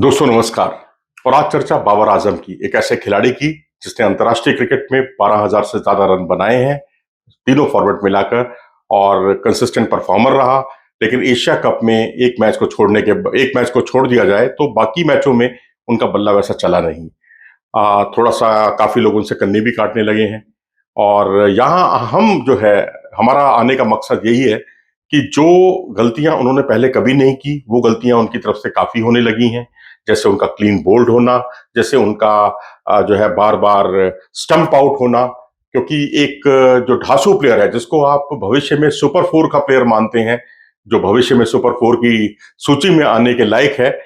दोस्तों नमस्कार। और आज चर्चा बाबर आजम की, एक ऐसे खिलाड़ी की जिसने अंतर्राष्ट्रीय क्रिकेट में 12,000 से ज्यादा रन बनाए हैं तीनों फॉर्मेट मिलाकर, और कंसिस्टेंट परफॉर्मर रहा। लेकिन एशिया कप में एक मैच को छोड़ दिया जाए तो बाकी मैचों में उनका बल्ला वैसा चला नहीं। थोड़ा सा काफी लोग उनसे कन्नी भी काटने लगे हैं। और यहाँ हम जो है, हमारा आने का मकसद यही है कि जो गलतियां उन्होंने पहले कभी नहीं की वो गलतियां उनकी तरफ से काफी होने लगी हैं। जैसे उनका क्लीन बोल्ड होना, जैसे उनका जो है बार बार स्टंप आउट होना। क्योंकि एक जो ढासू प्लेयर है जिसको आप भविष्य में सुपर फोर का प्लेयर मानते हैं, जो भविष्य में सुपर फोर की सूची में आने के लायक है,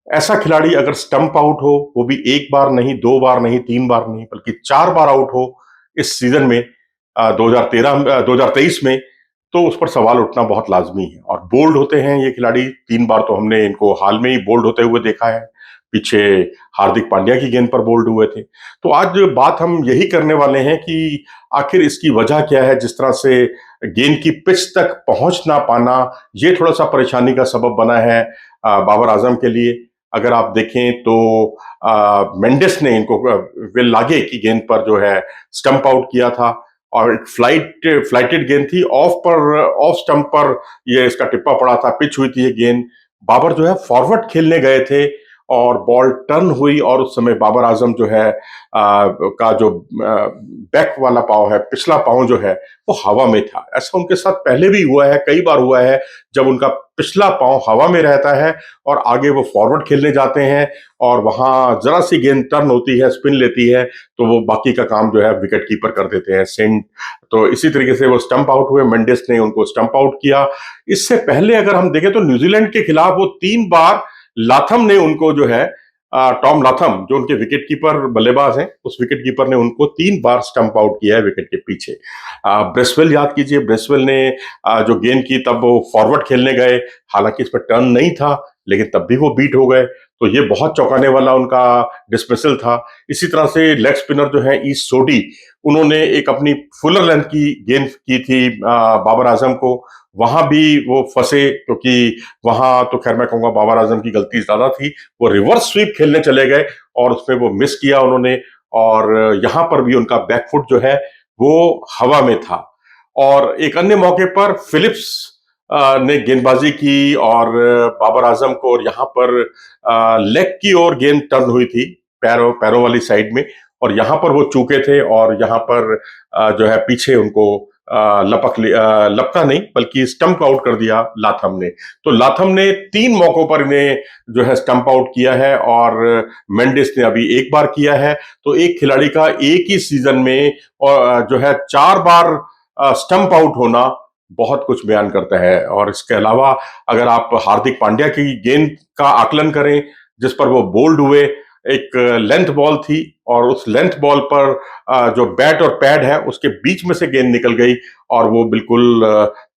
ऐसा खिलाड़ी अगर स्टंप आउट हो, वो भी एक बार नहीं, दो बार नहीं, तीन बार नहीं, बल्कि चार बार आउट हो इस सीजन में, 2023 में, तो उस पर सवाल उठना बहुत लाजमी है। और बोल्ड होते हैं ये खिलाड़ी, तीन बार तो हमने इनको हाल में ही बोल्ड होते हुए देखा है। पीछे हार्दिक पांड्या की गेंद पर बोल्ड हुए थे। तो आज बात हम यही करने वाले हैं कि आखिर इसकी वजह क्या है। जिस तरह से गेंद की पिच तक पहुंच ना पाना, ये थोड़ा सा परेशानी का सबब बना है बाबर आजम के लिए। अगर आप देखें तो मेंडिस ने इनको विल लागे की गेंद पर जो है स्टंप आउट किया था, और एक फ्लाइटेड गेंद थी, ऑफ स्टंप पर ये इसका टिप्पा पड़ा था, पिच हुई थी ये गेंद। बाबर जो है फॉरवर्ड खेलने गए थे और बॉल टर्न हुई, और उस समय बाबर आजम जो है का जो बैक वाला पाँव है, पिछला पाँव जो है वो हवा में था। ऐसा उनके साथ पहले भी हुआ है, कई बार हुआ है, जब उनका पिछला पाँव हवा में रहता है और आगे वो फॉरवर्ड खेलने जाते हैं और वहां जरा सी गेंद टर्न होती है, स्पिन लेती है, तो वो बाकी का काम जो है विकेट कीपर कर देते हैं, सेंड। तो इसी तरीके से वो स्टंप आउट हुए, मेंडिस ने उनको स्टंप आउट किया। इससे पहले अगर हम देखें तो न्यूजीलैंड के खिलाफ वो तीन बार लाथम ने उनको जो है, टॉम लाथम जो उनके विकेट कीपर बल्लेबाज हैं, उस विकेट कीपर ने उनको तीन बार स्टंप आउट किया है विकेट के पीछे। ब्रेसवेल याद कीजिए, ब्रेसवेल ने जो गेंद की तब वो फॉरवर्ड खेलने गए, हालांकि इस पर टर्न नहीं था, लेकिन तब भी वो बीट हो गए। तो ये बहुत चौंकाने वाला उनका डिसमिसल था। इसी तरह से लेग स्पिनर जो है ईस्ट सोडी, उन्होंने एक अपनी फुलर लेंथ की गेंद की थी बाबर आजम को, वहां भी वो फंसे, क्योंकि वहां तो खैर मैं कहूंगा बाबर आजम की गलती ज्यादा थी। वो रिवर्स स्वीप खेलने चले गए और उसमें वो मिस किया उन्होंने, और यहां पर भी उनका बैकफुट जो है वो हवा में था। और एक अन्य मौके पर फिलिप्स ने गेंदबाजी की और बाबर आजम को, और यहाँ पर लेग की ओर गेंद टर्न हुई थी, पैरों पैरों वाली साइड में, और यहाँ पर वो चूके थे, और यहाँ पर जो है पीछे उनको लपका नहीं बल्कि स्टंप आउट कर दिया लाथम ने। तो लाथम ने तीन मौकों पर इन्हें जो है स्टंप आउट किया है, और मेंडिस ने अभी एक बार किया है। तो एक खिलाड़ी का एक ही सीजन में और जो है चार बार स्टंप आउट होना बहुत कुछ बयान करता है। और इसके अलावा अगर आप हार्दिक पांड्या की गेंद का आकलन करें, जिस पर वो बोल्ड हुए, एक लेंथ बॉल थी, और उस लेंथ बॉल पर जो बैट और पैड है उसके बीच में से गेंद निकल गई, और वो बिल्कुल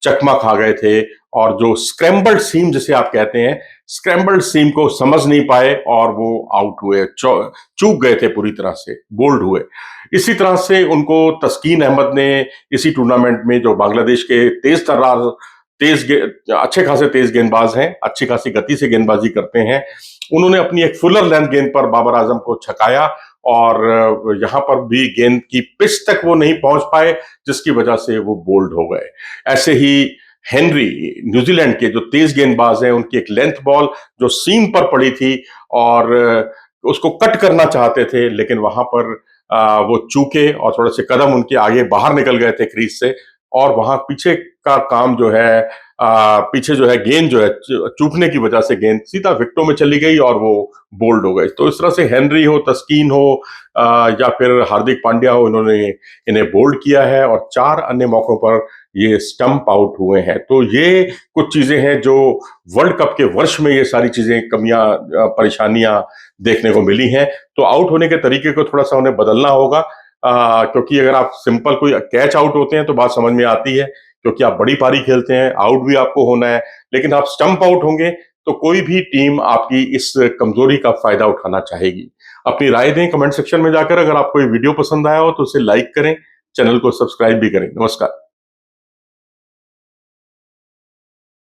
चकमा खा गए थे। और जो स्क्रैम्बल्ड सीम जिसे आप कहते हैं, स्क्रैम्बल्ड सीम को समझ नहीं पाए और वो आउट हुए, चूक गए थे पूरी तरह से, बोल्ड हुए। इसी तरह से उनको तस्कीन अहमद ने इसी टूर्नामेंट में, जो बांग्लादेश के अच्छे खासे तेज गेंदबाज हैं, अच्छी खासी गति से गेंदबाजी करते हैं, उन्होंने अपनी एक फुलर लेंथ गेंद पर बाबर आजम को छकाया, और यहां पर भी गेंद की पिच तक वो नहीं पहुंच पाए, जिसकी वजह से वो बोल्ड हो गए। ऐसे ही हेनरी, न्यूजीलैंड के जो तेज गेंदबाज हैं, उनकी एक लेंथ बॉल जो सीम पर पड़ी थी, और उसको कट करना चाहते थे, लेकिन वहां पर वो चूके और थोड़े से कदम उनके आगे बाहर निकल गए थे क्रीज से, और वहां पीछे का काम जो है, पीछे जो है गेंद जो है चूकने की वजह से गेंद सीधा विकेटों में चली गई और वो बोल्ड हो गए। तो इस तरह से हेनरी हो, तस्कीन हो, या फिर हार्दिक पांड्या हो, इन्होंने इन्हें बोल्ड किया है, और चार अन्य मौकों पर ये स्टंप आउट हुए हैं। तो ये कुछ चीजें हैं जो वर्ल्ड कप के वर्ष में ये सारी चीजें, कमियां, परेशानियां देखने को मिली हैं। तो आउट होने के तरीके को थोड़ा सा उन्हें बदलना होगा, क्योंकि अगर आप सिंपल कोई कैच आउट होते हैं तो बात समझ में आती है, क्योंकि आप बड़ी पारी खेलते हैं, आउट भी आपको होना है। लेकिन आप स्टंप आउट होंगे तो कोई भी टीम आपकी इस कमजोरी का फायदा उठाना चाहेगी। अपनी राय दें कमेंट सेक्शन में जाकर। अगर आपको ये वीडियो पसंद आया हो तो उसे लाइक करें, चैनल को सब्सक्राइब भी करें। नमस्कार।